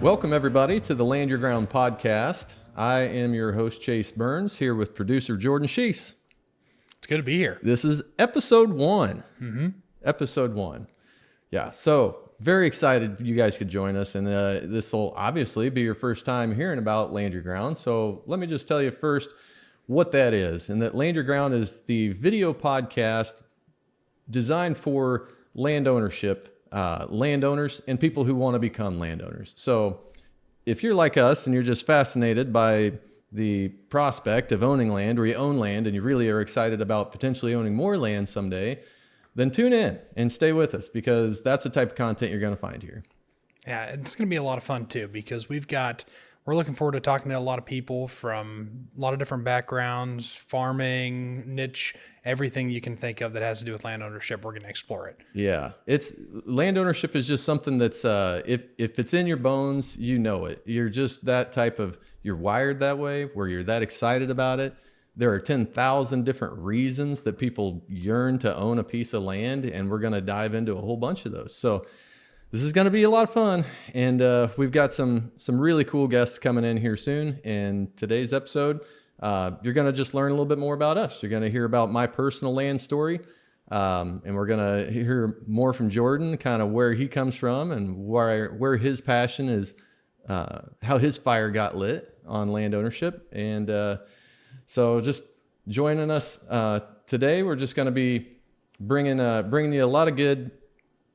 Welcome, everybody, to the Land Your Ground podcast. I am your host, Chase Burns, here with producer Jordan Sheese. It's good to be here. This is episode one. Episode one. Yeah, so very excited you guys could join us, and this will obviously be your first time hearing about Land Your Ground. So let me just tell you first what that is, and that Land Your Ground is the video podcast designed for land ownership, landowners, and people who want to become landowners. So if you're like us and you're just fascinated by the prospect of owning land, or you own land and you really are excited about potentially owning more land someday, then tune in and stay with us, because that's the type of content you're going to find here. Yeah, it's going to be a lot of fun too, because we're looking forward to talking to a lot of people from a lot of different backgrounds, farming, niche, everything you can think of that has to do with land ownership. We're going to explore it. Yeah, land ownership is just something that's if it's in your bones, you know it. You're just that type of, you're wired that way, where you're that excited about it. There are 10,000 different reasons that people yearn to own a piece of land, and we're going to dive into a whole bunch of those. So this is going to be a lot of fun, and we've got some really cool guests coming in here soon. In today's episode, you're going to just learn a little bit more about us. You're going to hear about my personal land story, and we're going to hear more from Jordan, kind of where he comes from and where his passion is, how his fire got lit on land ownership. And so just joining us today, we're just going to be bringing you a lot of good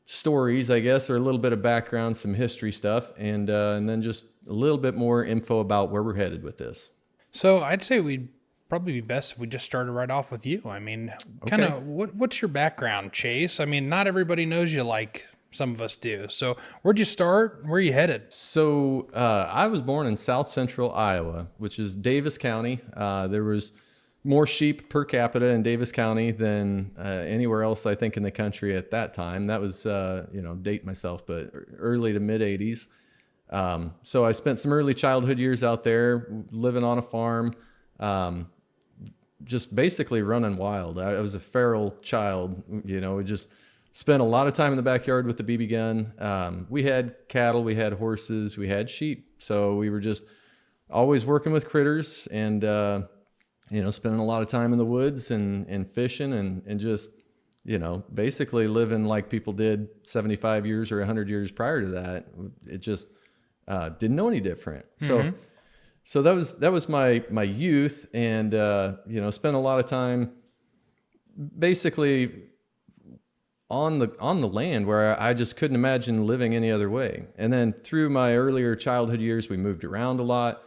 stories, I guess, or a little bit of background, some history stuff, and then just a little bit more info about where we're headed with this. So I'd say we'd probably be best if we just started right off with you. I mean, kind of what's your background, Chase? I mean, not everybody knows you like some of us do. So where'd you start? Where are you headed? So I was born in South Central Iowa, which is Davis County. There was more sheep per capita in Davis County than anywhere else, I think, in the country at that time. That was, date myself, but early to mid 80s. So I spent some early childhood years out there living on a farm, just basically running wild. I was a feral child, we just spent a lot of time in the backyard with the BB gun. We had cattle, we had horses, we had sheep. So we were just always working with critters and, spending a lot of time in the woods and fishing and just, basically living like people did 75 years or 100 years prior to that. It just didn't know any different. So that was my youth, and spent a lot of time basically on the land where I just couldn't imagine living any other way. And then through my earlier childhood years, we moved around a lot.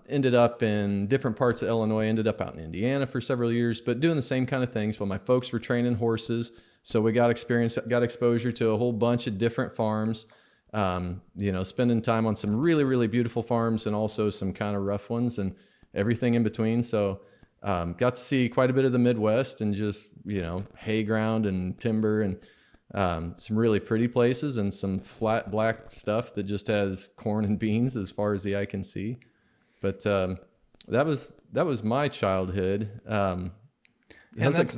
Ended up in different parts of Illinois, ended up out in Indiana for several years, but doing the same kind of things. Well, my folks were training horses, so we got exposure to a whole bunch of different farms, spending time on some really, really beautiful farms and also some kind of rough ones and everything in between. So got to see quite a bit of the Midwest and just, hay ground and timber and some really pretty places and some flat black stuff that just has corn and beans as far as the eye can see. But that was my childhood. That's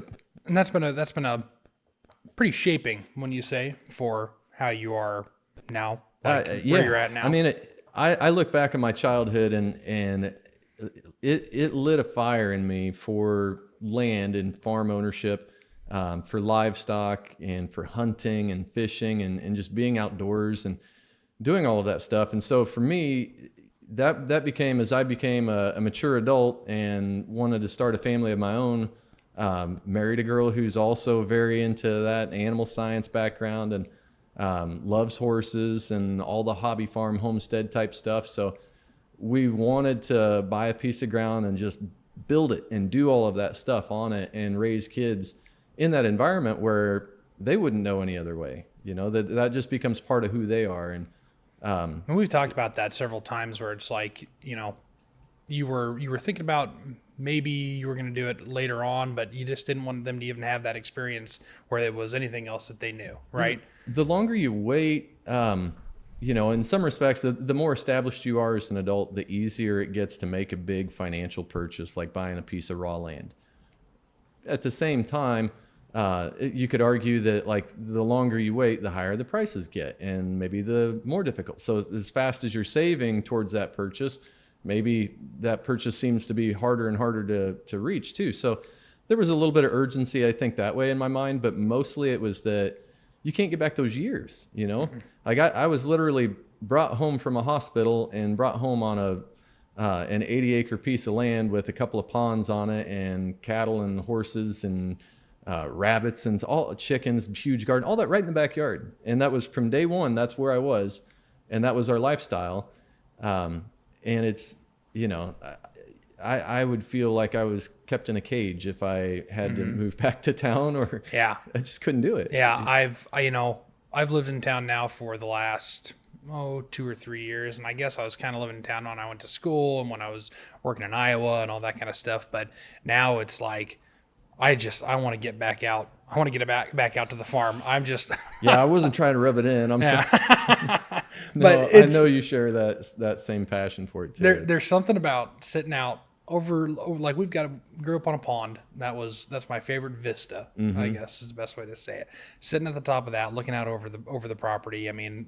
been a pretty shaping, when you say, for how you are now, where you're at now. I mean, I look back at my childhood and it lit a fire in me for land and farm ownership, for livestock and for hunting and fishing and just being outdoors and doing all of that stuff. And so for me, that became, as I became a mature adult and wanted to start a family of my own, married a girl who's also very into that animal science background and loves horses and all the hobby farm homestead type stuff. So we wanted to buy a piece of ground and just build it and do all of that stuff on it and raise kids in that environment where they wouldn't know any other way. That just becomes part of who they are. And we've talked about that several times, where it's like, you were thinking about maybe you were going to do it later on, but you just didn't want them to even have that experience where there was anything else that they knew, right? The longer you wait, in some respects, the more established you are as an adult, the easier it gets to make a big financial purchase, like buying a piece of raw land. At the same time, You could argue that like the longer you wait, the higher the prices get, and maybe the more difficult. So as fast as you're saving towards that purchase, maybe that purchase seems to be harder and harder to reach too. So there was a little bit of urgency, I think, that way in my mind, but mostly it was that you can't get back those years, you know? Like I was literally brought home from a hospital and brought home on an 80-acre piece of land with a couple of ponds on it and cattle and horses and rabbits and all chickens, huge garden, all that right in the backyard. And that was from day one. That's where I was, and that was our lifestyle. And it's, you know, I would feel like I was kept in a cage if I had to move back to town, or Yeah. I just couldn't do it. Yeah. I've lived in town now for the last 2 or 3 years, and I guess I was kind of living in town when I went to school and when I was working in Iowa and all that kind of stuff. But now it's like I want to get back out. I want to get back out to the farm. I'm just Yeah, I wasn't trying to rub it in. I'm sorry. No, But I know you share that same passion for it too. there's something about sitting out over like grew up on a pond. That's my favorite vista, I guess is the best way to say it. Sitting at the top of that, looking out over the property. I mean,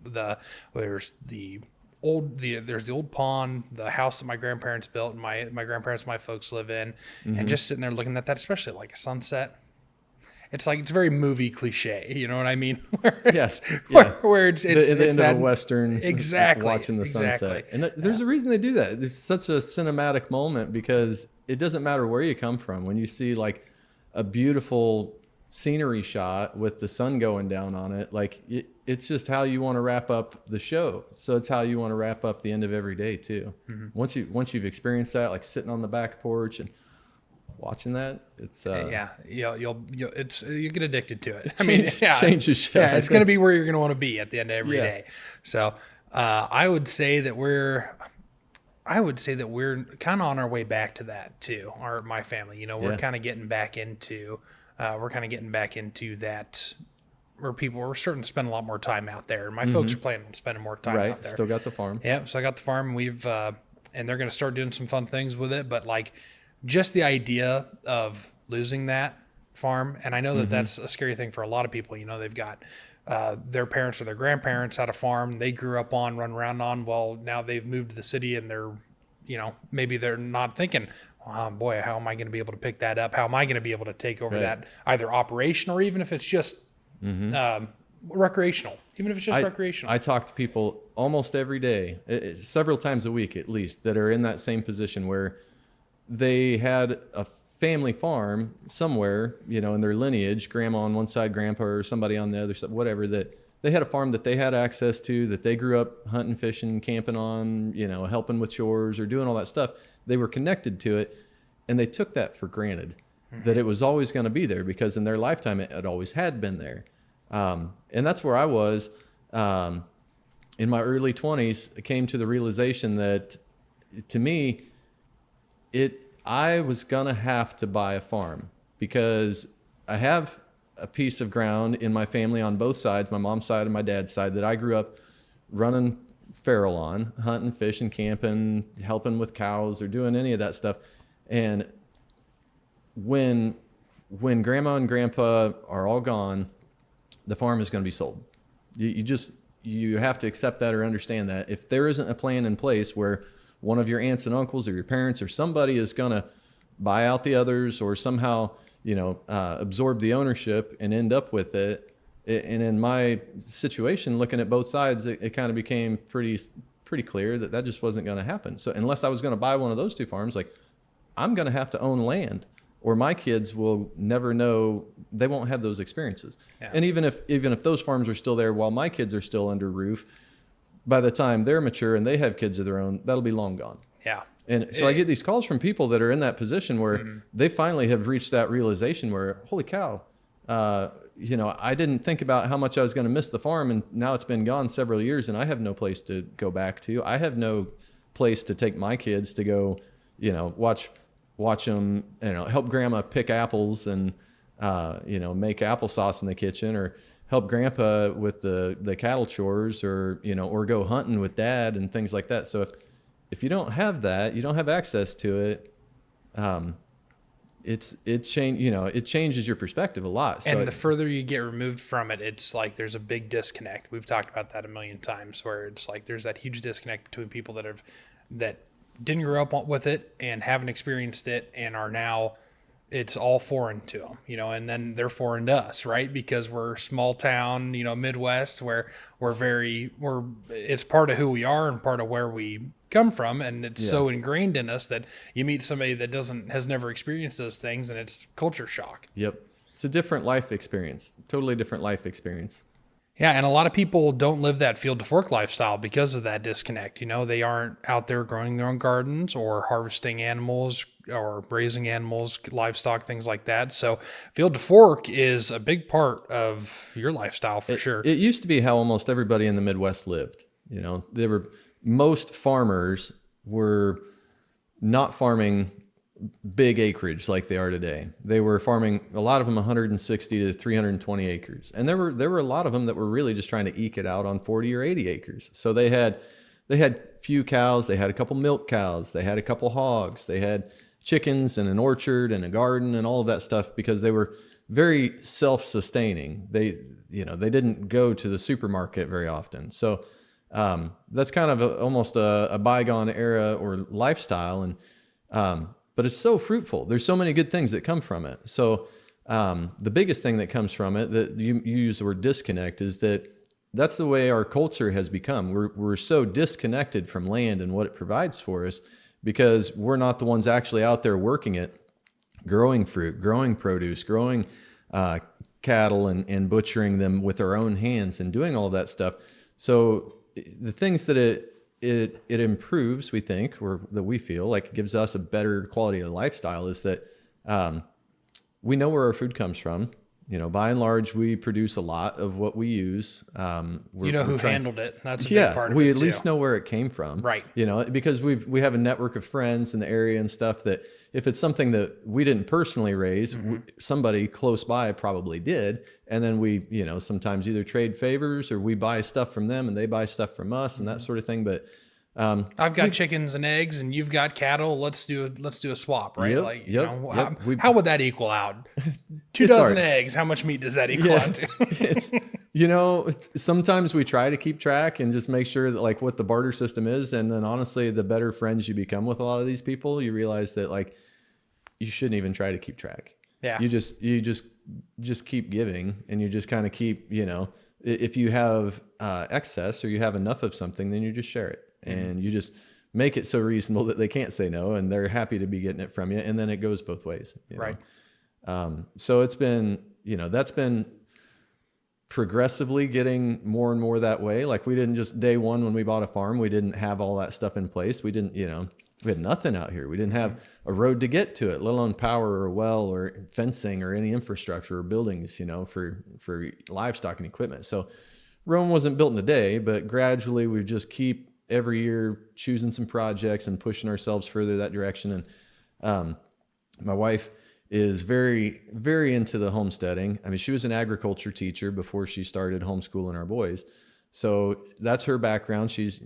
there's the old pond, the house that my grandparents built, and my grandparents, my folks live in, and just sitting there looking at that, especially at like a sunset. It's like, it's very movie cliche, you know what I mean? Yes, yeah. Where it's the end that, of a Western, exactly, watching the sunset. And there's a reason they do that. It's such a cinematic moment because it doesn't matter where you come from. When you see like a beautiful scenery shot with the sun going down on it, like it's just how you want to wrap up the show. So it's how you want to wrap up the end of every day too. Once you've experienced that, like sitting on the back porch and watching that, it's you'll get addicted to it. Changes. Yeah, it's going to be where you're going to want to be at the end of every day. So I would say that we're kind of on our way back to that too. My family, we're kind of getting back into that, where we're starting to spend a lot more time out there. My folks are planning on spending more time out there. Still got the farm. Yeah, so I got the farm, and and they're going to start doing some fun things with it. But like, just the idea of losing that farm, and I know that that's a scary thing for a lot of people. They've got their parents or their grandparents had a farm they grew up on, run around on. Well, now they've moved to the city, and they're, maybe they're not thinking, oh boy, how am I going to be able to pick that up? How am I going to be able to take over that, either operation or even if it's just recreational, recreational. I talk to people almost every day, several times a week at least, that are in that same position where they had a family farm somewhere, in their lineage, grandma on one side, grandpa, or somebody on the other side, whatever, that they had a farm that they had access to, that they grew up hunting, fishing, camping on, helping with chores or doing all that stuff. They were connected to it, and they took that for granted, that it was always going to be there because in their lifetime it always had been there. And that's where I was in my early 20s. I came to the realization that, to me, I was gonna have to buy a farm because I have a piece of ground in my family on both sides, my mom's side and my dad's side, that I grew up running feral on, hunting, fishing, camping, helping with cows or doing any of that stuff. And when grandma and grandpa are all gone, the farm is going to be sold. You have to accept that or understand that. If there isn't a plan in place where one of your aunts and uncles or your parents or somebody is going to buy out the others or somehow, absorb the ownership and end up with it. And in my situation, looking at both sides, it kind of became pretty clear that just wasn't going to happen. So unless I was going to buy one of those two farms, like, I'm going to have to own land, or my kids will never know. They won't have those experiences. Yeah. And even if those farms are still there while my kids are still under roof, by the time they're mature and they have kids of their own, that'll be long gone. Yeah. And so I get these calls from people that are in that position where they finally have reached that realization where, holy cow, I didn't think about how much I was going to miss the farm, and now it's been gone several years and I have no place to go back to. I have no place to take my kids to go, watch them, help grandma pick apples and, make applesauce in the kitchen, or help grandpa with the cattle chores, or go hunting with dad and things like that. So if you don't have that, you don't have access to it, it changes your perspective a lot. So And the further you get removed from it, it's like there's a big disconnect. We've talked about that a million times, where it's like there's that huge disconnect between people that didn't grow up with it and haven't experienced it and are now, it's all foreign to them, and then they're foreign to us, right? Because we're small town, Midwest, where it's part of who we are and part of where we come from, and it's so ingrained in us that you meet somebody that has never experienced those things, and it's culture shock. Yep. It's a different life experience, totally different life experience. Yeah, and a lot of people don't live that field to fork lifestyle because of that disconnect. They aren't out there growing their own gardens or harvesting animals or raising animals, livestock, things like that. So field to fork is a big part of your lifestyle for sure. It used to be how almost everybody in the Midwest lived. Most farmers were not farming big acreage like they are today. They were farming, a lot of them 160 to 320 acres. And there were a lot of them that were really just trying to eke it out on 40 or 80 acres. So they had few cows, they had a couple milk cows, they had a couple hogs, they had chickens and an orchard and a garden and all of that stuff, because they were very self-sustaining. They didn't go to the supermarket very often. So that's kind of almost a bygone era or lifestyle. And but it's so fruitful. There's so many good things that come from it. So the biggest thing that comes from it, that you use the word disconnect, is that's the way our culture has become. We're so disconnected from land and what it provides for us, because we're not the ones actually out there working it, growing fruit, growing produce, growing cattle and butchering them with our own hands and doing all of that stuff. So the things that it improves, we think, or that we feel like it gives us a better quality of lifestyle, is that we know where our food comes from. By and large, we produce a lot of what we use. Who handled it. That's a big part of it. We at least know where it came from. Right. Because we have a network of friends in the area and stuff, that if it's something that we didn't personally raise, somebody close by probably did. And then we, sometimes either trade favors or we buy stuff from them and they buy stuff from us and that sort of thing. But I've got chickens and eggs, and you've got cattle. Let's do a swap, right? How would that equal out? 2 dozen eggs. How much meat does that equal out to? Sometimes we try to keep track and just make sure that what the barter system is. And then honestly, the better friends you become with a lot of these people, you realize that you shouldn't even try to keep track. Yeah. You just keep giving, and you just kind of keep, if you have excess or you have enough of something, then you just share it. And you just make it so reasonable that they can't say no, and they're happy to be getting it from you. And then it goes both ways. Right. So it's been, that's been progressively getting more and more that way. We didn't just day one when we bought a farm, we didn't have all that stuff in place. We didn't, we had nothing out here. We didn't have a road to get to it, let alone power or a well or fencing or any infrastructure or buildings, for livestock and equipment. So Rome wasn't built in a day, but gradually we just keep every year choosing some projects and pushing ourselves further that direction. And my wife is very, very into the homesteading. I mean, she was an agriculture teacher before she started homeschooling our boys. So that's her background. She's,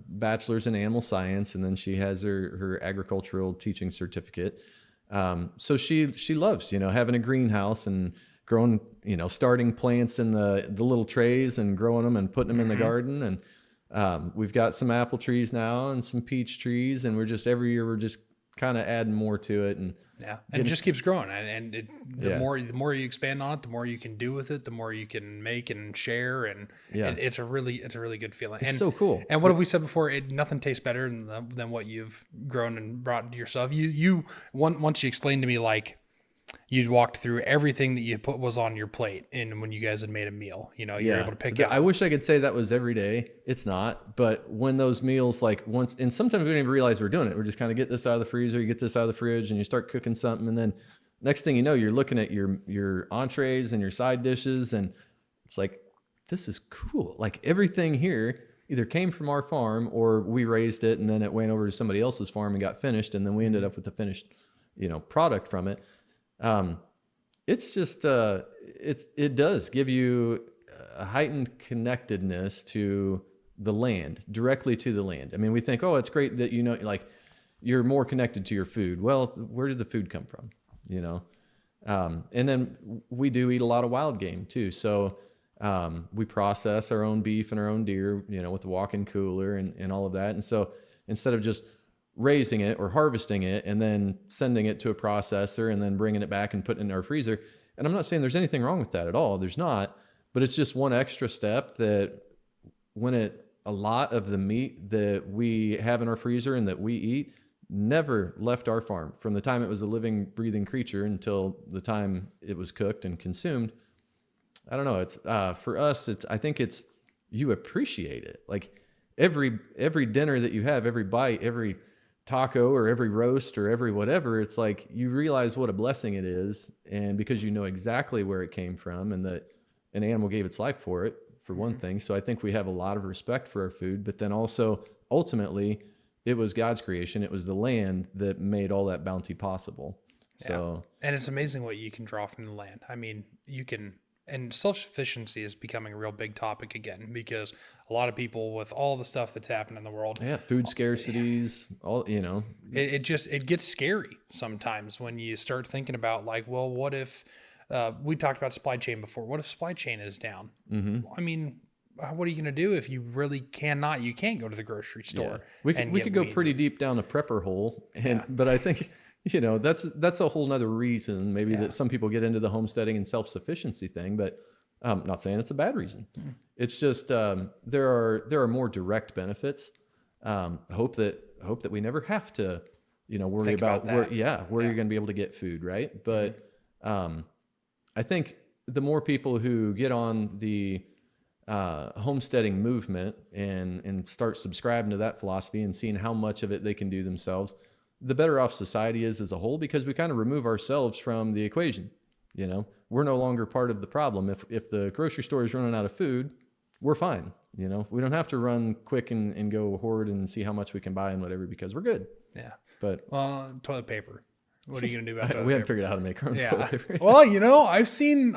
bachelor's in animal science, and then she has her agricultural teaching certificate. So she loves, having a greenhouse and growing, starting plants in the little trays and growing them and putting them in the garden. And we've got some apple trees now and some peach trees, and every year we're just kind of adding more to it. And it just keeps growing. And the more you expand on it, the more you can do with it, the more you can make and share. And it's a really good feeling. It's so cool. And what have we said before? Nothing tastes better than what you've grown and brought to yourself. Once you explained to me, you'd walked through everything that you put was on your plate, and when you guys had made a meal, you're able to pick out. I wish I could say that was every day. It's not. But when those meals, once, and sometimes we don't even realize we're doing it. We're just kind of get this out of the freezer, you get this out of the fridge, and you start cooking something, and then next thing you know, you're looking at your entrees and your side dishes, and it's this is cool. Everything here either came from our farm or we raised it, and then it went over to somebody else's farm and got finished, and then we ended up with the finished, product from it. It's just, it does give you a heightened connectedness to the land, directly to the land. I mean, we think, oh, it's great that, you're more connected to your food. Well, where did the food come from? You know? And then we do eat a lot of wild game too. So, we process our own beef and our own deer, you know, with the walk-in cooler and all of that. And so instead of just raising it or harvesting it and then sending it to a processor and then bringing it back and putting it in our freezer. And I'm not saying there's anything wrong with that at all. There's not, but it's just one extra step that a lot of the meat that we have in our freezer and that we eat never left our farm from the time it was a living, breathing creature until the time it was cooked and consumed. I don't know. It's for us. I think it's you appreciate it. Like every dinner that you have, every bite, every taco or every roast or every whatever, it's like you realize what a blessing it is, and because you know exactly where it came from and that an animal gave its life for it, for one thing. So I think we have a lot of respect for our food, but then also ultimately it was God's creation. It was the land that made all that bounty possible. Yeah. So, and it's amazing what you can draw from the land. I mean, you can. And self-sufficiency is becoming a real big topic again, because a lot of people with all the stuff that's happened in the world, food scarcities, all, you know, it gets scary sometimes when you start thinking about like, well, what if we talked about supply chain before? What if supply chain is down? Mm-hmm. I mean, what are you going to do if you really cannot? You can't go to the grocery store. Yeah. We could go pretty deep down a prepper hole, but I think. You know, that's a whole nother reason maybe that some people get into the homesteading and self-sufficiency thing, but I'm not saying it's a bad reason. It's just there are more direct benefits. Hope that we never have to, you know, worry about where you're going to be able to get food, right? But I think the more people who get on the homesteading movement and start subscribing to that philosophy and seeing how much of it they can do themselves, the better off society is as a whole, because we kind of remove ourselves from the equation. You know, we're no longer part of the problem. If the grocery store is running out of food, we're fine. You know, we don't have to run quick and go hoard and see how much we can buy and whatever, because we're good. Yeah. But toilet paper. What are you going to do about toilet paper? We haven't figured out how to make our own toilet paper. Well, you know, I've seen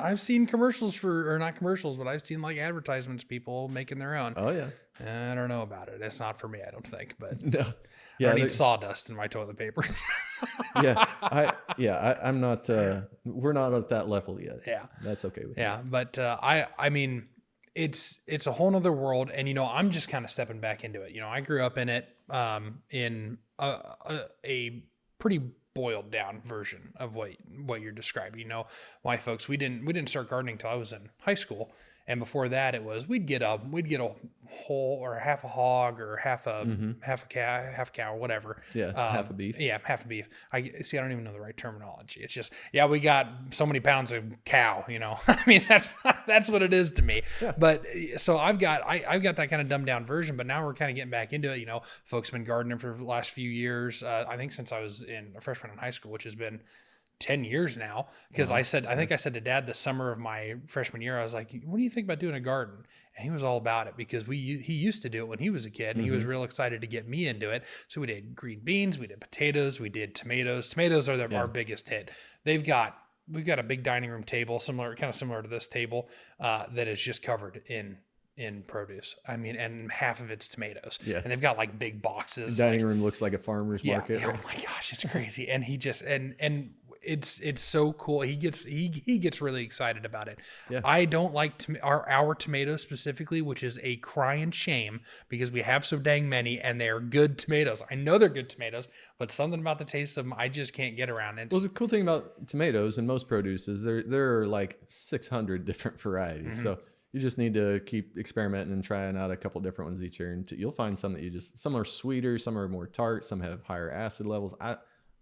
commercials or not commercials, but I've seen like advertisements, people making their own. Oh yeah. I don't know about it. It's not for me, I don't think, but no. Yeah, I need sawdust in my toilet paper. I'm not, we're not at that level yet. Yeah. That's okay with me. Yeah. But, I mean, it's a whole nother world, and, you know, I'm just kind of stepping back into it. You know, I grew up in it, in a pretty boiled down version of what you're describing. You know, my folks, we didn't start gardening till I was in high school. And before that, it was we'd get a whole or half a hog or half a cow or whatever. Yeah, half a beef. Yeah, half a beef. I don't even know the right terminology. It's just we got so many pounds of cow. You know, I mean that's what it is to me. Yeah. But so I've got that kind of dumbed down version. But now we're kind of getting back into it. You know, folks have been gardening for the last few years. I think since I was a freshman in high school, which has been 10 years now, because I think I said to Dad the summer of my freshman year, I was like, what do you think about doing a garden? And he was all about it, because he used to do it when he was a kid, and he was real excited to get me into it. So we did green beans, we did potatoes, we did tomatoes. Tomatoes are our biggest hit. We've got a big dining room table, kind of similar to this table, that is just covered in produce. I mean, and half of it's tomatoes. Yeah. And they've got like big boxes. The dining room looks like a farmer's market. Yeah. Right? Oh my gosh, it's crazy. And he just and it's so cool. He gets really excited about it. Yeah. I don't like our tomatoes specifically, which is a crying shame, because we have so dang many and they're good tomatoes. I know they're good tomatoes, but something about the taste of them I just can't get around. Well, the cool thing about tomatoes and most produce is there are like 600 different varieties. Mm-hmm. So you just need to keep experimenting and trying out a couple different ones each year, and you'll find some that some are sweeter, some are more tart, some have higher acid levels.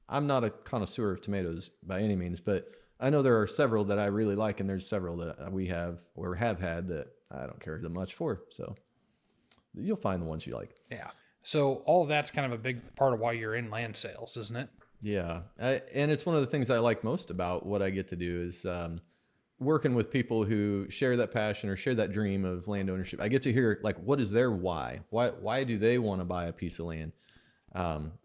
I'm not a connoisseur of tomatoes by any means, but I know there are several that I really like, and there's several that we have or have had that I don't care that much for. So you'll find the ones you like. Yeah. So all of that's kind of a big part of why you're in land sales, isn't it? Yeah. And it's one of the things I like most about what I get to do is working with people who share that passion or share that dream of land ownership. I get to hear like, what is their why? Why do they want to buy a piece of land?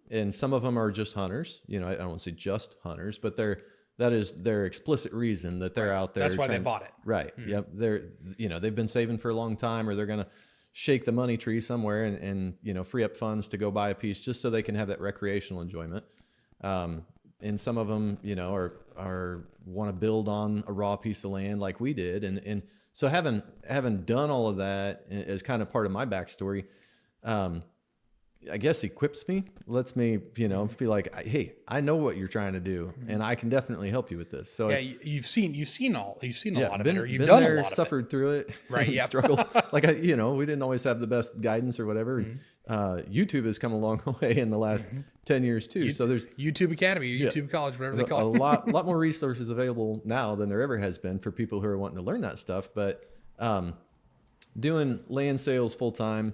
And some of them are just hunters. You know, I don't want to say just hunters, but that is their explicit reason that they're out there. That's why they bought it. Right. Mm-hmm. Yep. They've been saving for a long time, or they're going to shake the money tree somewhere and free up funds to go buy a piece just so they can have that recreational enjoyment. And some of them, are want to build on a raw piece of land like we did. And so having done all of that as kind of part of my backstory, I guess equips me, lets me, be like, hey, I know what you're trying to do, and I can definitely help you with this. So yeah, you've seen a lot of it, or you've been done there, a lot suffered of it. through it, Right? Yeah. struggled. Like we didn't always have the best guidance or whatever. YouTube has come a long way in the last 10 years too. So there's YouTube Academy, YouTube College, whatever they a call it. lot more resources available now than there ever has been for people who are wanting to learn that stuff. But doing land sales full time,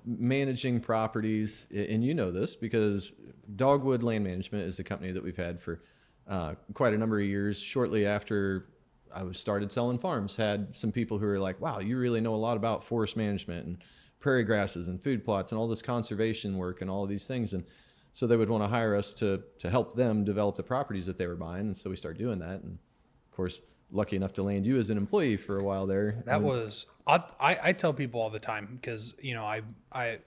managing properties, and this because Dogwood Land Management is the company that we've had for quite a number of years. Shortly after I started selling farms, had some people who were like, wow, you really know a lot about forest management and prairie grasses and food plots and all this conservation work and all of these things. And so they would want to hire us to help them develop the properties that they were buying. And so we started doing that. And of course, lucky enough to land you as an employee for a while there. That was, I tell people all the time, because, I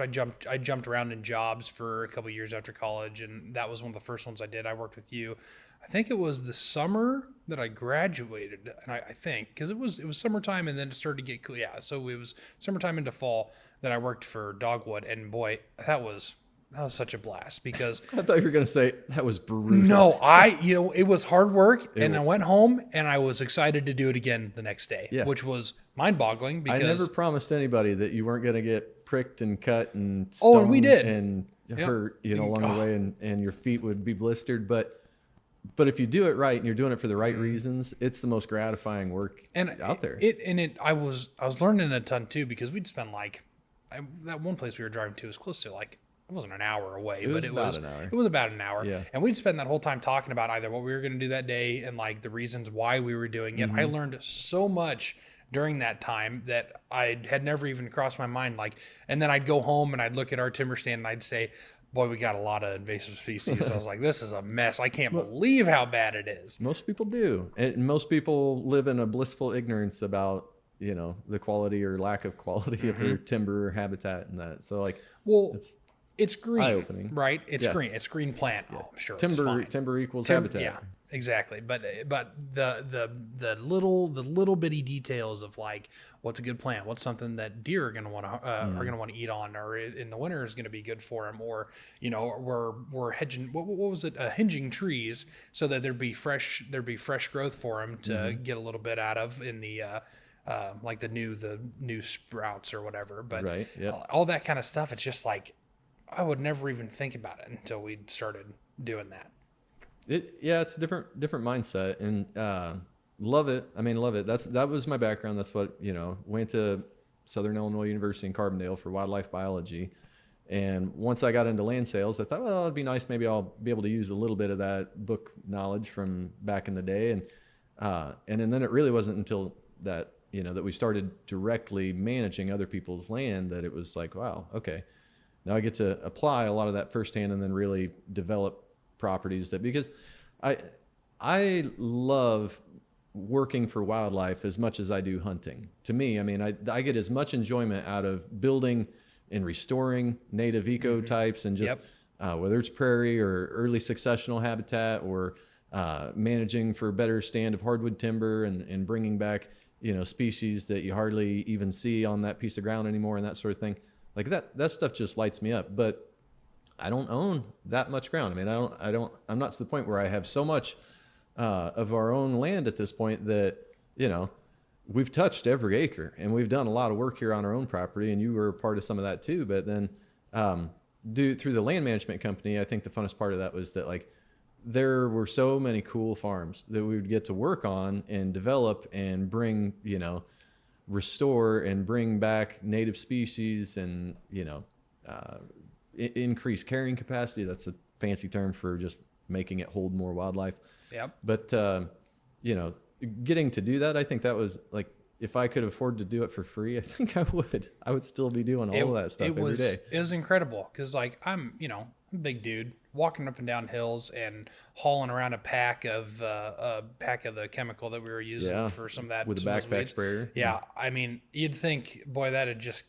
jumped around in jobs for a couple of years after college, and that was one of the first ones I did. I worked with you. I think it was the summer that I graduated, and I think because it was summertime, and then it started to get cool. Yeah, so it was summertime into fall that I worked for Dogwood, and boy, that was such a blast because I thought you were going to say that was brutal. No, it was hard work, and I went home and I was excited to do it again the next day, which was mind-boggling because I never promised anybody that you weren't going to get pricked and cut and stung and we did, and hurt, along the way, and your feet would be blistered, but if you do it right and you're doing it for the right reasons, it's the most gratifying work out there. I was learning a ton too, because we'd spend that one place we were driving to was close to it wasn't an hour away, but it was about an hour. Yeah. And we'd spend that whole time talking about either what we were going to do that day and the reasons why we were doing it. I learned so much during that time that I had never even crossed my mind. And then I'd go home and I'd look at our timber stand and I'd say, boy, we got a lot of invasive species. I was like, this is a mess. I can't believe how bad it is. Most people do. And most people live in a blissful ignorance about, the quality or lack of quality of their timber or habitat and that. So it's green, eye-opening. Right? It's green. It's green plant. Oh, I'm sure timber equals habitat. Yeah, exactly. But the little bitty details of what's a good plant, what's something that deer are going to want to eat on, or in the winter is going to be good for them, or we're hedging. What was it? Hinging trees so that there'd be fresh growth for them to get a little bit out of in the. The new sprouts or whatever. But right, all that kind of stuff. It's just I would never even think about it until we started doing that. It's a different mindset, and love it. I mean, love it. That was my background. That's what, went to Southern Illinois University in Carbondale for wildlife biology. And once I got into land sales, I thought, well, it'd be nice. Maybe I'll be able to use a little bit of that book knowledge from back in the day. And then it really wasn't until that, that we started directly managing other people's land that it was like, wow, okay. Now I get to apply a lot of that firsthand and then really develop properties because I love working for wildlife as much as I do hunting. To me, I mean, I get as much enjoyment out of building and restoring native ecotypes and just whether it's prairie or early successional habitat or managing for a better stand of hardwood timber and bringing back, species that you hardly even see on that piece of ground anymore and that sort of thing. That stuff just lights me up, but I don't own that much ground. I mean, I'm not to the point where I have so much of our own land at this point that, we've touched every acre and we've done a lot of work here on our own property, and you were a part of some of that too. But then through the land management company, I think the funnest part of that was that there were so many cool farms that we would get to work on and develop and bring, restore and bring back native species and, increase carrying capacity. That's a fancy term for just making it hold more wildlife. Yep. But, getting to do that, I think that was if I could afford to do it for free, I think I would still be doing all of that stuff every day. It was incredible. Cause I'm big dude, walking up and down hills and hauling around a pack of the chemical that we were using Yeah. for some of that With a some of those backpack weeds. sprayer. Yeah, I mean, you'd think, boy, that'd just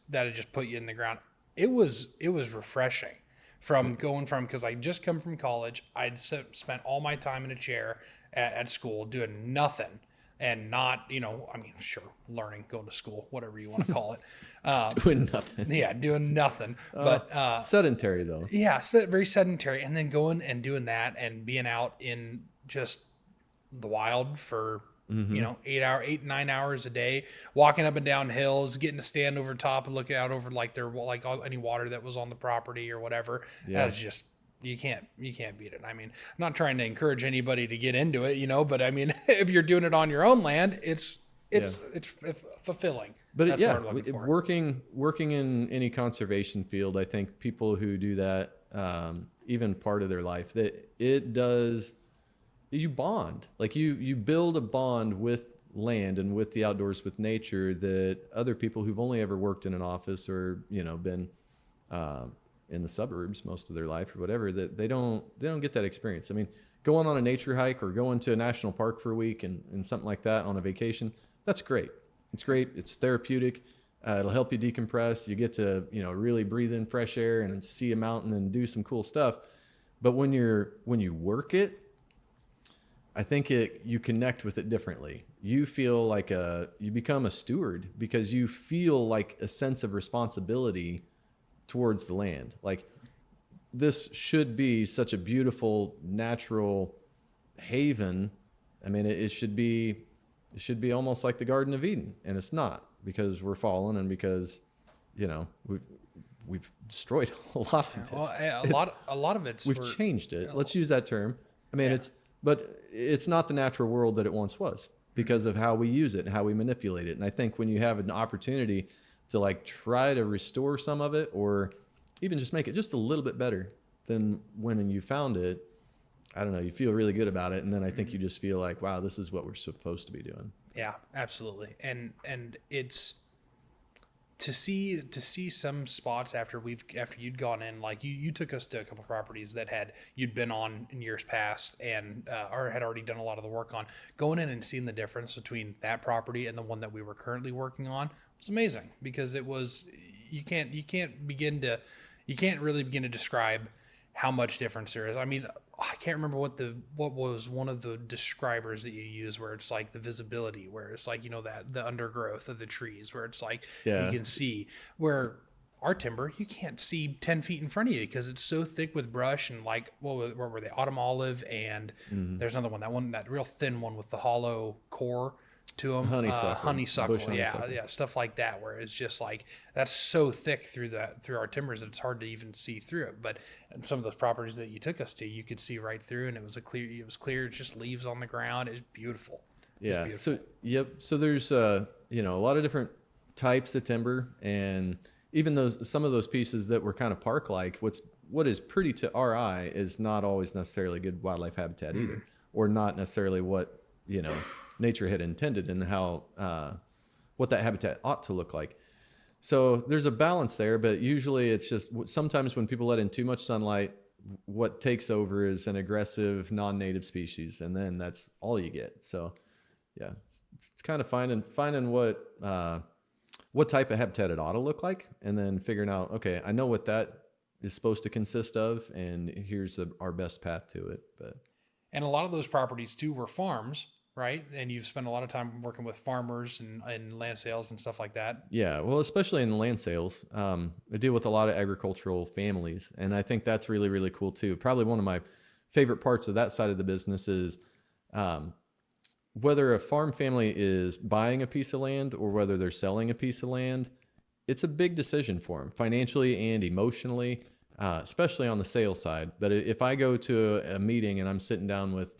put you in the ground. It was refreshing from going from, because I just come from college. I'd spent all my time in a chair at school doing nothing. And not, I mean, sure, learning, going to school, whatever you want to call it. Doing nothing. Yeah, doing nothing. But Sedentary though. yeah, it's very sedentary. And then going and doing that and being out in just the wild for 9 hours a day, walking up and down hills, getting to stand over top and look out over any water that was on the property or whatever. Yeah. That's just, you can't beat it. I mean, I'm not trying to encourage anybody to get into it, but I mean, if you're doing it on your own land, it's fulfilling. But That's what I'm looking for. working in any conservation field, I think people who do that, even part of their life, that it does, you bond. Like you build a bond with land and with the outdoors, with nature, that other people who've only ever worked in an office or been in the suburbs most of their life or whatever, that they don't get that experience. I mean, going on a nature hike or going to a national park for a week and something like that on a vacation, that's great. It's great. It's therapeutic. It'll help you decompress. You get to, really breathe in fresh air and see a mountain and do some cool stuff. But when you work it, I think you connect with it differently. You feel like you become a steward because you feel like a sense of responsibility towards the land. Like, this should be such a beautiful natural haven. I mean, it should be almost like the Garden of Eden, and it's not, because we're fallen and because we've destroyed a lot of it. Well, a lot of it's we've changed it. Let's use that term. I mean, but it's not the natural world that it once was because of how we use it and how we manipulate it. And I think when you have an opportunity to try to restore some of it, or even just make it just a little bit better than when you found it, I don't know, you feel really good about it. And then I think you just feel like, wow, this is what we're supposed to be doing. Yeah, absolutely. And it's to see some spots after you'd gone in, like you took us to a couple properties that you'd been on in years past and or had already done a lot of the work on. Going in and seeing the difference between that property and the one that we were currently working on was amazing, because it was, you can't really begin to describe how much difference there is. I mean, I can't remember what was one of the describers that you use, where it's like the visibility, where it's like, that the undergrowth of the trees, where it's like you can see, where our timber, you can't see 10 feet in front of you because it's so thick with brush and what were they? Autumn olive, and there's another one, that real thin one with the hollow core to them. Honeysuckle. Yeah, stuff like that, where it's just like, that's so thick through our timbers that it's hard to even see through it. But in some of those properties that you took us to, you could see right through, and it was clear, just leaves on the ground. It was beautiful. Yeah. So there's a lot of different types of timber, and even some of those pieces that were kind of park like, what is pretty to our eye is not always necessarily good wildlife habitat either, or not necessarily what nature had intended, and how what that habitat ought to look like. So there's a balance there, but usually it's just, sometimes when people let in too much sunlight, what takes over is an aggressive non-native species, and then that's all you get. So yeah, it's kind of finding what type of habitat it ought to look like, and then figuring out, okay, I know what that is supposed to consist of, and here's our best path to it. And a lot of those properties too were farms, right? And you've spent a lot of time working with farmers and land sales and stuff like that. Yeah, well, especially in land sales, I deal with a lot of agricultural families, and I think that's really, really cool too. Probably one of my favorite parts of that side of the business is whether a farm family is buying a piece of land or whether they're selling a piece of land, it's a big decision for them financially and emotionally, especially on the sales side. But if I go to a meeting and I'm sitting down with,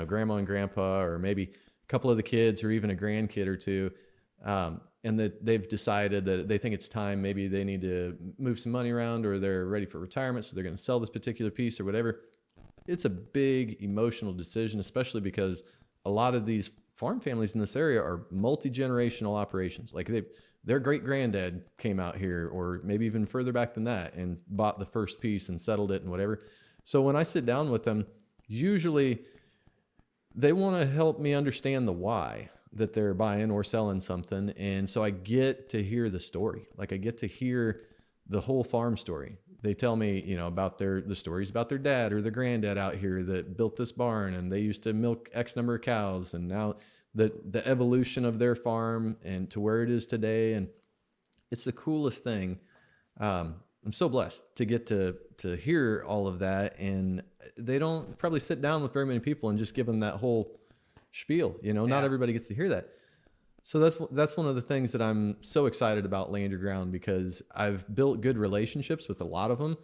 grandma and grandpa, or maybe a couple of the kids, or even a grandkid or two, and that they've decided that they think it's time, maybe they need to move some money around, or they're ready for retirement, so they're going to sell this particular piece or whatever. It's a big emotional decision, especially because a lot of these farm families in this area are multi-generational operations. Like their great granddad came out here, or maybe even further back than that, and bought the first piece and settled it and whatever. So when I sit down with them, usually they want to help me understand the why that they're buying or selling something. And so I get to hear the story. Like I get to hear the whole farm story. They tell me, you know, about the stories about their dad or their granddad out here that built this barn, and they used to milk X number of cows, and now the evolution of their farm and to where it is today. And it's the coolest thing. I'm so blessed to get to hear all of that. And they don't probably sit down with very many people and just give them that whole spiel. You know, not everybody gets to hear that. So that's one of the things that I'm so excited about Land Your Ground, because I've built good relationships with a lot of them,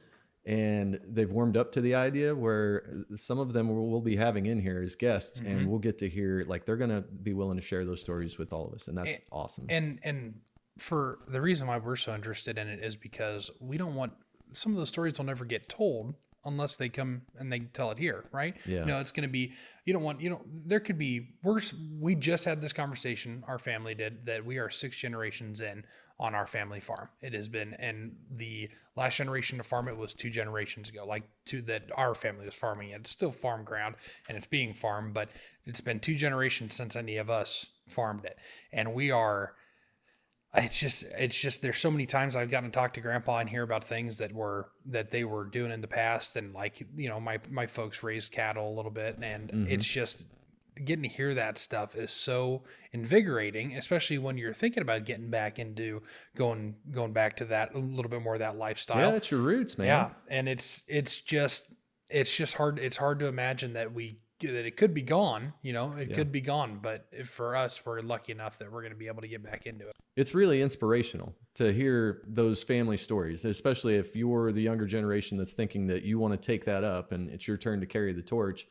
and they've warmed up to the idea where some of them we'll be having in here as guests, and we'll get to hear, like, they're going to be willing to share those stories with all of us. And that's awesome. And for the reason why we're so interested in it is because we don't want, some of those stories will never get told unless they come and they tell it here, right? Yeah. You know, it's going to be, there could be worse. We just had this conversation, our family did, that we are 6 generations in on our family farm. It has been, and the last generation to farm it was 2 generations ago, that our family was farming it. It's still farm ground and it's being farmed, but it's been 2 generations since any of us farmed it. And we are, it's just there's so many times I've gotten to talk to Grandpa and hear about things that they were doing in the past. And like, you know, my folks raised cattle a little bit, and it's just getting to hear that stuff is so invigorating, especially when you're thinking about getting back into going back to that a little bit more of that lifestyle. Yeah, it's your roots, man. Yeah. And it's just hard. It's hard to imagine that it could be gone, you know, could be gone. But for us, we're lucky enough that we're going to be able to get back into it. It's really inspirational to hear those family stories, especially if you're the younger generation that's thinking that you want to take that up and it's your turn to carry the torch.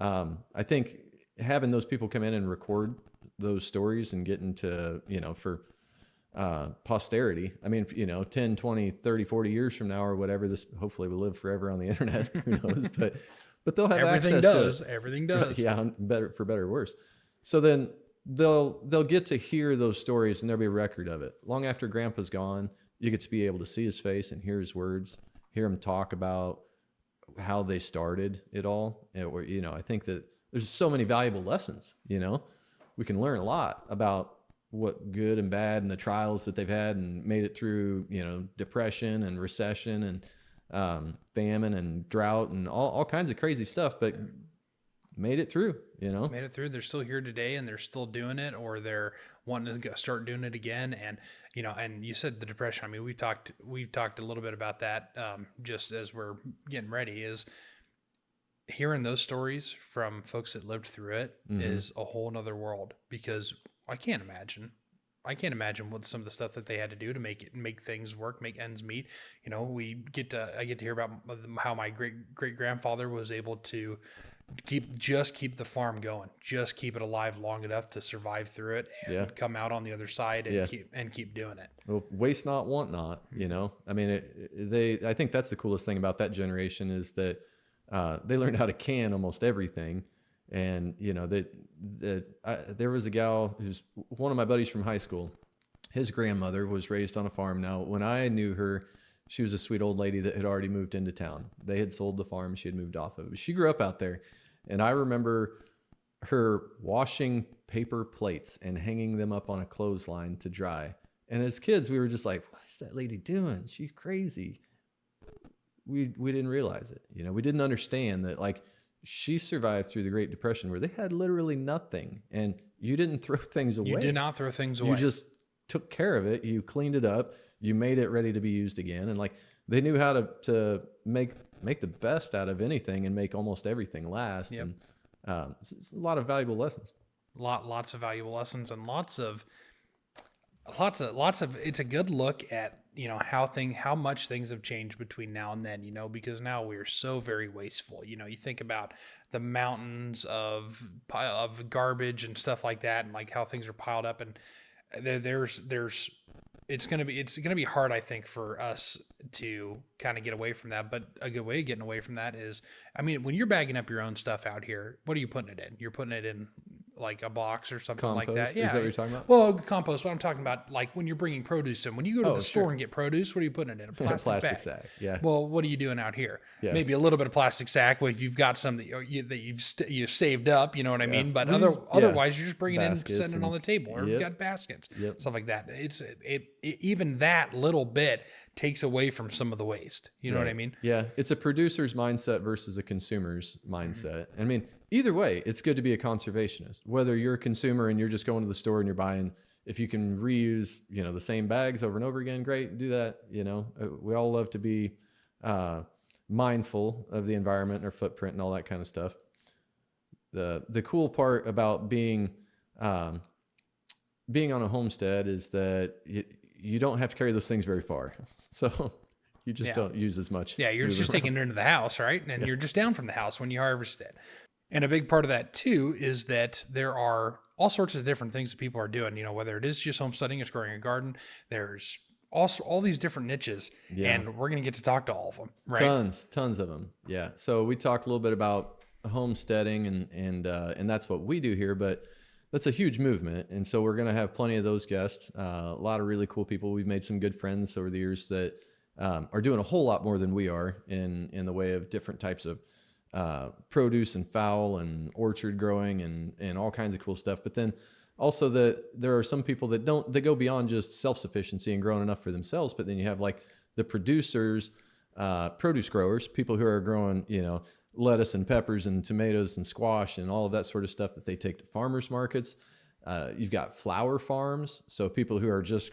I think having those people come in and record those stories and get into, you know, for posterity. I mean, you know, 10, 20, 30, 40 years from now or whatever, this hopefully will live forever on the internet. Who knows? But they'll have access to it. Everything does. Yeah, for better or worse. So then they'll get to hear those stories, and there'll be a record of it. Long after Grandpa's gone, you get to be able to see his face and hear his words, hear him talk about how they started it all. Or, you know, I think that there's so many valuable lessons. You know, we can learn a lot about what good and bad and the trials that they've had and made it through, you know, depression and recession and famine and drought and all kinds of crazy stuff, but made it through, you know. Made it through. They're still here today, and they're still doing it, or they're wanting to start doing it again. And, you know, and you said the depression. I mean, we've talked a little bit about that just as we're getting ready, is hearing those stories from folks that lived through it is a whole nother world, because I can't imagine what some of the stuff that they had to do to make things work, make ends meet. You know, I get to hear about how my great grandfather was able to keep the farm going, just keep it alive long enough to survive through it and come out on the other side and keep doing it. Well, waste not, want not, you know. I mean, I think that's the coolest thing about that generation is that they learned how to can almost everything. And, you know, there was a gal who's one of my buddies from high school. His grandmother was raised on a farm. Now, when I knew her, she was a sweet old lady that had already moved into town. They had sold the farm. She had moved off of it. She grew up out there. And I remember her washing paper plates and hanging them up on a clothesline to dry. And as kids, we were just like, what is that lady doing? She's crazy. We didn't realize it. You know, we didn't understand that, like, she survived through the Great Depression where they had literally nothing, and you didn't throw things away. You did not throw things away. You just took care of it. You cleaned it up. You made it ready to be used again. And like, they knew how to make the best out of anything and make almost everything last. Yep. And it's a lot of valuable lessons. Lots of valuable lessons, and lots of. It's a good look at, you know, how much things have changed between now and then, you know, because now we are so very wasteful. You know, you think about the mountains of garbage and stuff like that, and like how things are piled up, and it's going to be hard, I think, for us to kind of get away from that. But a good way of getting away from that is, I mean, when you're bagging up your own stuff out here, what are you putting it in? You're putting it in like a box or something like Compost? that. Yeah. Is that what you're talking about? Well, compost, what I'm talking about, like when you're bringing produce in, when you go to the store sure. and get produce, what are you putting it in? A plastic, Plastic bag. sack. Yeah. Well, what are you doing out here? Yeah. Maybe a little bit of plastic sack if you've got some that you've saved up, you know what I mean? But otherwise, you're just bringing it in, Baskets setting it on the table, or you've got baskets, stuff like that. Even that little bit takes away from some of the waste. You know what I mean? Yeah. It's a producer's mindset versus a consumer's mindset. I mean, either way, it's good to be a conservationist. Whether you're a consumer and you're just going to the store and you're buying, if you can reuse, the same bags over and over again, great, do that. We all love to be mindful of the environment and our footprint and all that kind of stuff. The cool part about being on a homestead is that you don't have to carry those things very far. So you just don't use as much. Yeah, you're just taking it into the house, right? And you're just down from the house when you harvest it. And a big part of that too is that there are all sorts of different things that people are doing, whether it is just homesteading, it's growing a garden, there's also all these different niches, and we're going to get to talk to all of them, right? Tons of them. Yeah. So we talked a little bit about homesteading and that's what we do here, but that's a huge movement. And so we're going to have plenty of those guests, a lot of really cool people. We've made some good friends over the years that are doing a whole lot more than we are in the way of different types of produce and fowl and orchard growing and all kinds of cool stuff. But then also there are some people that go beyond just self-sufficiency and growing enough for themselves. But then you have like the producers, produce growers, people who are growing, lettuce and peppers and tomatoes and squash and all of that sort of stuff that they take to farmers markets. You've got flower farms. So people who are just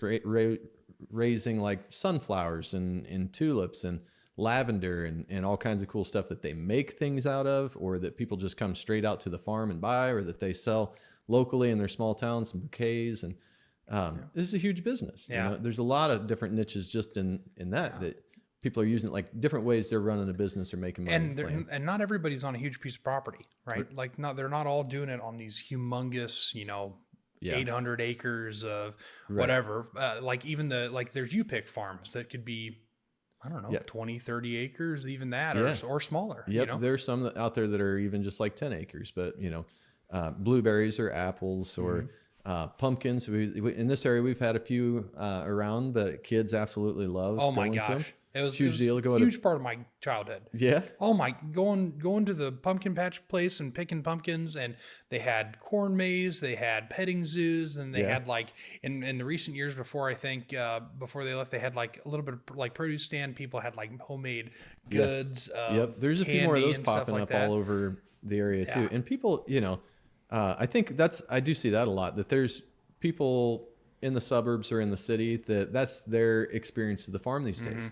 raising like sunflowers and tulips and lavender and all kinds of cool stuff that they make things out of, or that people just come straight out to the farm and buy, or that they sell locally in their small towns and bouquets. And this is a huge business. There's a lot of different niches just in that people are using, like different ways they're running a business or making money. And not everybody's on a huge piece of property, right? Like they're not all doing it on these humongous, 800 acres of whatever. Like even there's U-pick farms that could be, I don't know, 20, 30 acres, even that, or smaller. Yep. There's some out there that are even just like 10 acres, but blueberries or apples or pumpkins. In this area, we've had a few around that kids absolutely love. Oh my gosh. It was huge deal. A huge part of my childhood. Yeah. Oh my, going to the pumpkin patch place and picking pumpkins, and they had corn maze, they had petting zoos, and they had like in the recent years before, I think before they left, they had like a little bit of like produce stand. People had like homemade goods. There's a few more of those popping up all over the area too. And people, I think I do see that a lot, that there's people in the suburbs or in the city that's their experience of the farm these days.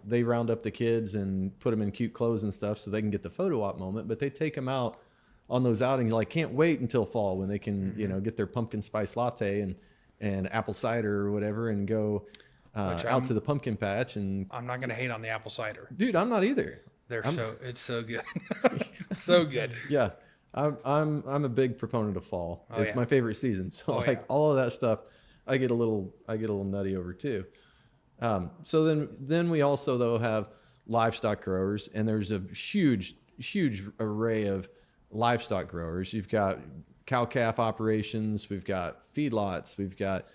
They round up the kids and put them in cute clothes and stuff so they can get the photo op moment, but they take them out on those outings, like can't wait until fall when they can, get their pumpkin spice latte and apple cider or whatever and go out to the pumpkin patch. And I'm not going to hate on the apple cider. Dude, I'm not either. It's so good. It's so good. Yeah. I'm a big proponent of fall. It's my favorite season. So all of that stuff, I get a little nutty over too. So then we also though have livestock growers, and there's a huge array of livestock growers. You've got cow-calf operations, we've got feedlots, we've got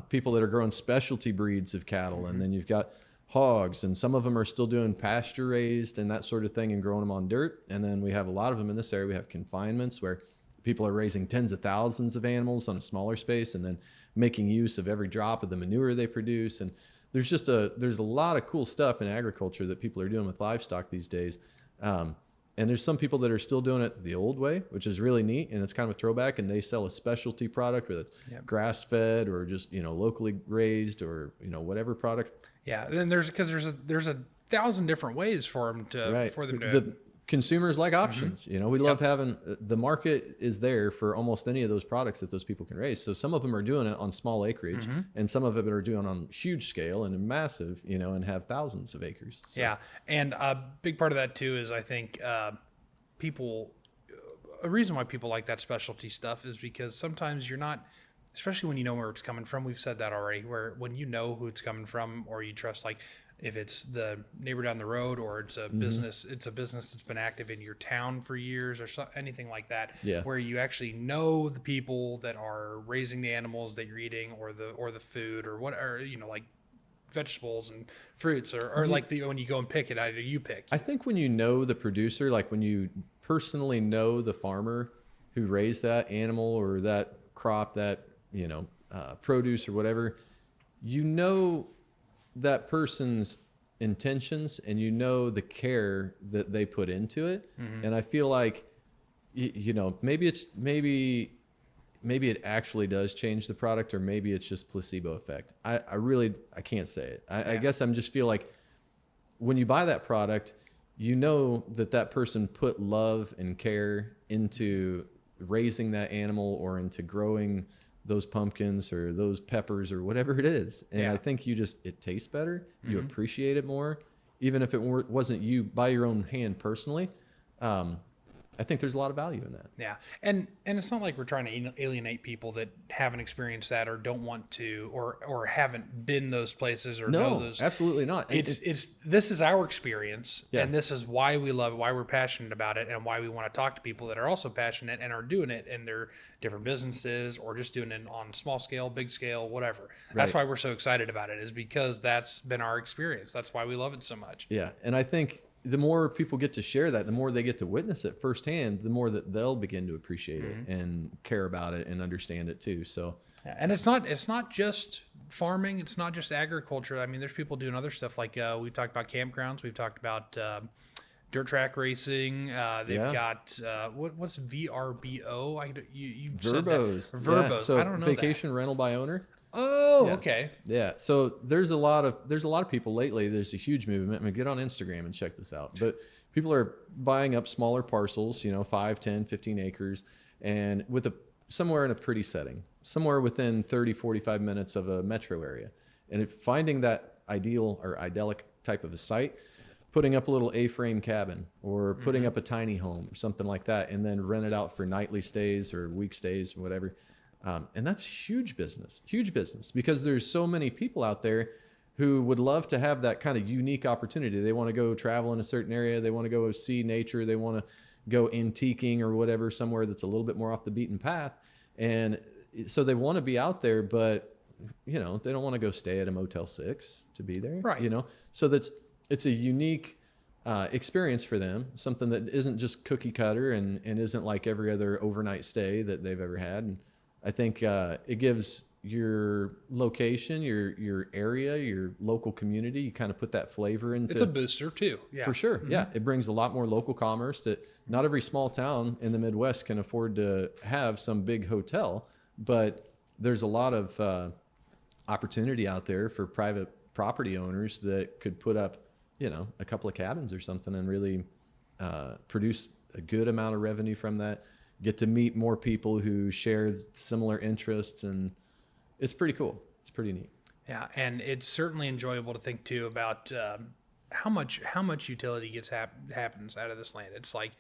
people that are growing specialty breeds of cattle, and then you've got hogs, and some of them are still doing pasture raised and that sort of thing and growing them on dirt. And then we have a lot of them in this area. We have confinements where people are raising tens of thousands of animals on a smaller space and then making use of every drop of the manure they produce. And there's a lot of cool stuff in agriculture that people are doing with livestock these days. And there's some people that are still doing it the old way, which is really neat. And it's kind of a throwback, and they sell a specialty product, whether it's grass fed or just, locally raised or, whatever product. Yeah. And there's a thousand different ways for them to, the consumers like options. We love having, the market is there for almost any of those products that those people can raise. So some of them are doing it on small acreage, and some of them are doing it on huge scale and massive, and have thousands of acres. So. Yeah. And a big part of that too is, I think, a reason why people like that specialty stuff is because sometimes you're not, especially when you know where it's coming from. We've said that already, where when you know who it's coming from, or you trust, like, if it's the neighbor down the road, or it's a business, that's been active in your town for years, or anything like that, Yeah. where you actually know the people that are raising the animals that you're eating, or the food, or what, or like vegetables and fruits, or like when you go and pick it, either you pick. I think when you know the producer, like when you personally know the farmer who raised that animal or that crop, that, produce or whatever, that person's intentions, and the care that they put into it. And I feel like, maybe it actually does change the product, or maybe it's just placebo effect. I can't say it. I guess I'm just feel like when you buy that product, that person put love and care into raising that animal, or into growing those pumpkins or those peppers or whatever it is. And I think it tastes better. You appreciate it more, even if it wasn't you by your own hand personally. I think there's a lot of value in that. Yeah. And it's not like we're trying to alienate people that haven't experienced that, or don't want to, or haven't been those places, or know those. Absolutely not. This is our experience, Yeah. and this is why we love it, why we're passionate about it, and why we want to talk to people that are also passionate and are doing it in their different businesses, or just doing it on small scale, big scale, whatever. That's why we're so excited about it, is because that's been our experience. That's why we love it so much. Yeah. And I think the more people get to share that, the more they get to witness it firsthand, the more that they'll begin to appreciate it and care about it and understand it too. So, and it's not just farming. It's not just agriculture. I mean, there's people doing other stuff, like we've talked about campgrounds. We've talked about dirt track racing. They've got what's VRBO? You've Verbos. Said that. Verbos. Yeah. So I don't know vacation rental by owner. Oh, Yeah. okay. Yeah. So there's a lot of people lately. There's a huge movement. I mean, get on Instagram and check this out. But people are buying up smaller parcels, 5, 10, 15 acres, and with somewhere in a pretty setting, somewhere within 30, 45 minutes of a metro area. And finding that ideal or idyllic type of a site, putting up a little A-frame cabin, or putting up a tiny home or something like that, and then rent it out for nightly stays or week stays or whatever. And that's huge business, because there's so many people out there who would love to have that kind of unique opportunity. They want to go travel in a certain area. They want to go see nature. They want to go antiquing or whatever, somewhere that's a little bit more off the beaten path. And so they want to be out there, but they don't want to go stay at a Motel 6 to be there, right? So it's a unique experience for them, something that isn't just cookie cutter and isn't like every other overnight stay that they've ever had. And I think it gives your location, your area, your local community, you kind of put that flavor into. It's a booster too. Yeah. For sure. Yeah. It brings a lot more local commerce that not every small town in the Midwest can afford to have some big hotel, but there's a lot of opportunity out there for private property owners that could put up, a couple of cabins or something, and really produce a good amount of revenue from that. Get to meet more people who share similar interests, and it's pretty cool. It's pretty neat. Yeah, and it's certainly enjoyable to think too about how much utility happens out of this land. It's like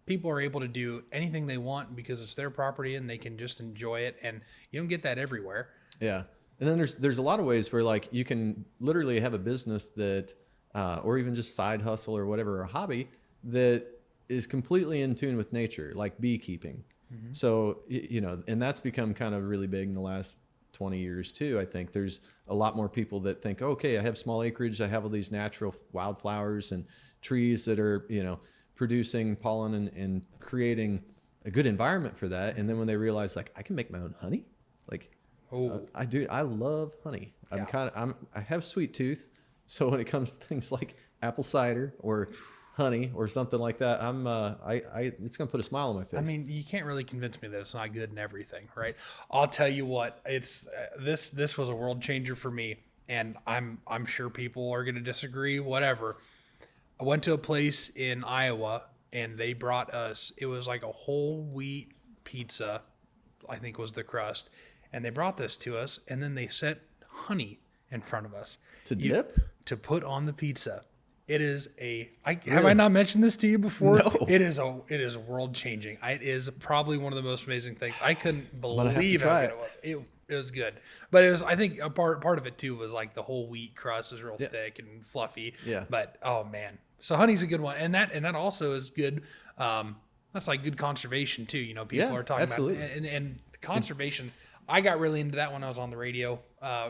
people are able to do anything they want because it's their property, and they can just enjoy it, and you don't get that everywhere. Yeah, and then there's a lot of ways where, like, you can literally have a business that, or even just side hustle or whatever, a hobby that is completely in tune with nature, like beekeeping. So, and that's become kind of really big in the last 20 years too. I think there's a lot more people that think, okay, I have small acreage, I have all these natural wildflowers and trees that are, producing pollen and creating a good environment for that. And then when they realize, like, I can make my own honey, like, I love honey. I have sweet tooth. So when it comes to things like apple cider or honey or something like that, it's gonna put a smile on my face. I mean, you can't really convince me that it's not good in everything, right? I'll tell you what, it's this was a world changer for me, and I'm sure people are gonna disagree. Whatever. I went to a place in Iowa, and they brought us. It was like a whole wheat pizza, I think was the crust, and they brought this to us, and then they set honey in front of us to put on the pizza. It is have I not mentioned this to you before? No. It is world changing. It is probably one of the most amazing things. I couldn't believe how good it was. It was good, but it was. I think a part of it too was like the whole wheat crust is real thick and fluffy. Yeah. But oh man, so honey's a good one, and that also is good. That's like good conservation too. You know, people are talking absolutely. about and conservation. I got really into that when I was on the radio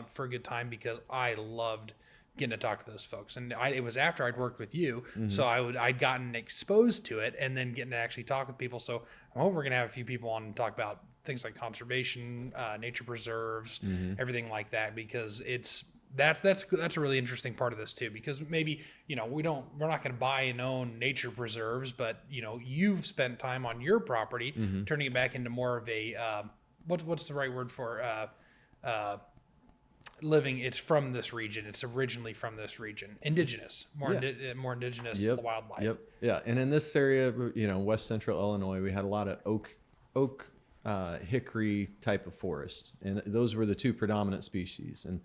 for a good time because I loved getting to talk to those folks. And it was after I'd worked with you, so I'd gotten exposed to it, and then getting to actually talk with people. So I'm hoping we're gonna have a few people on and talk about things like conservation, nature preserves, everything like that, because that's a really interesting part of this too. Because maybe we're not going to buy and own nature preserves, but you've spent time on your property turning it back into more of a what's the right word for living. It's from this region. It's originally from this region. Indigenous, more indigenous wildlife. Yep. Yeah. And in this area, West Central Illinois, we had a lot of oak, hickory type of forest, and those were the two predominant species. And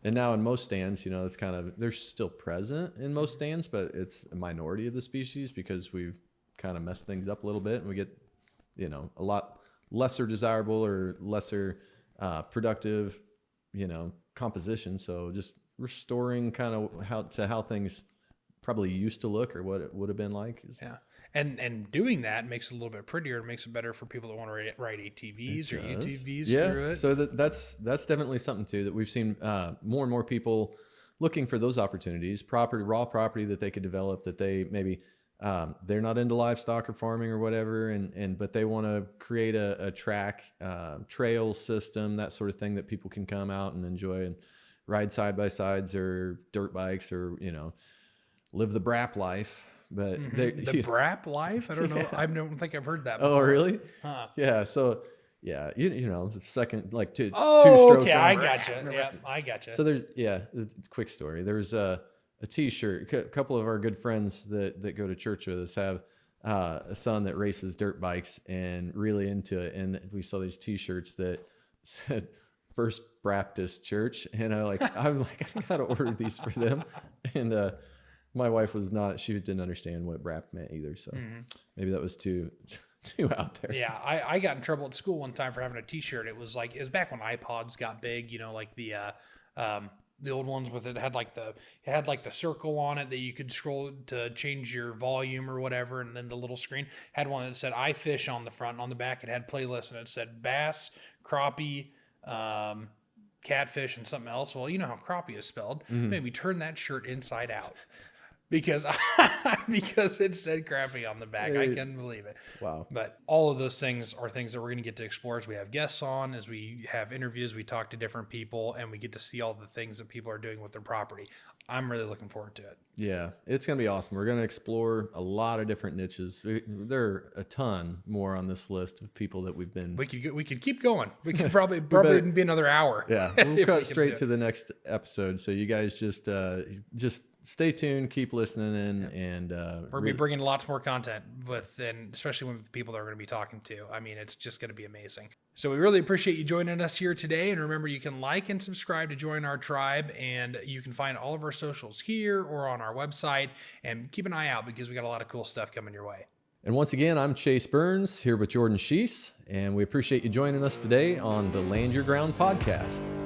now in most stands, it's kind of, they're still present in most stands, but it's a minority of the species because we've kind of messed things up a little bit, and we get, a lot lesser desirable or lesser productive, composition. So just restoring kind of how things probably used to look or what it would have been like. And doing that makes it a little bit prettier. It makes it better for people that want to ride ATVs or UTVs through it. So that's definitely something too that we've seen more and more people looking for those opportunities, raw property that they could develop, that they maybe they're not into livestock or farming or whatever, but they want to create a track, trail system, that sort of thing that people can come out and enjoy and ride side by sides or dirt bikes or live the BRAP life. But the BRAP life? I don't know. I don't think I've heard that before. Oh, really? Huh. Yeah. So, yeah, the second, like two Oh, strokes. okay. I gotcha. Yeah, I gotcha. So there's, quick story. There was a T-shirt. A couple of our good friends that go to church with us have a son that races dirt bikes and really into it. And we saw these T-shirts that said First Baptist Church. And I'm like, I gotta order these for them. And, my wife she didn't understand what BRAP meant either. So maybe that was too out there. Yeah. I got in trouble at school one time for having a T-shirt. It was back when iPods got big, like the old ones with it had like the circle on it that you could scroll to change your volume or whatever. And then the little screen had one that said I fish on the front, and on the back it had playlists, and it said bass, crappie, catfish, and something else. Well, you know how crappie is spelled. Maybe turn that shirt inside out because it said crappie on the back. I couldn't believe it. Wow. But all of those things are things that we're going to get to explore as we have guests on, as we have interviews, we talk to different people, and we get to see all the things that people are doing with their property. I'm really looking forward to it. Yeah, it's going to be awesome. We're going to explore a lot of different niches. There are a ton more on this list of people that we've been. We could keep going. We could probably be another hour. Yeah, we'll cut straight to the next episode. So you guys just stay tuned, keep listening in, and we'll be bringing lots more content and especially with the people that we're going to be talking to. I mean, it's just going to be amazing. So we really appreciate you joining us here today. And remember, you can like and subscribe to join our tribe, and you can find all of our socials here or on our website, and keep an eye out because we got a lot of cool stuff coming your way. And once again, I'm Chase Burns here with Jordan Sheese, and we appreciate you joining us today on the Land Your Ground podcast.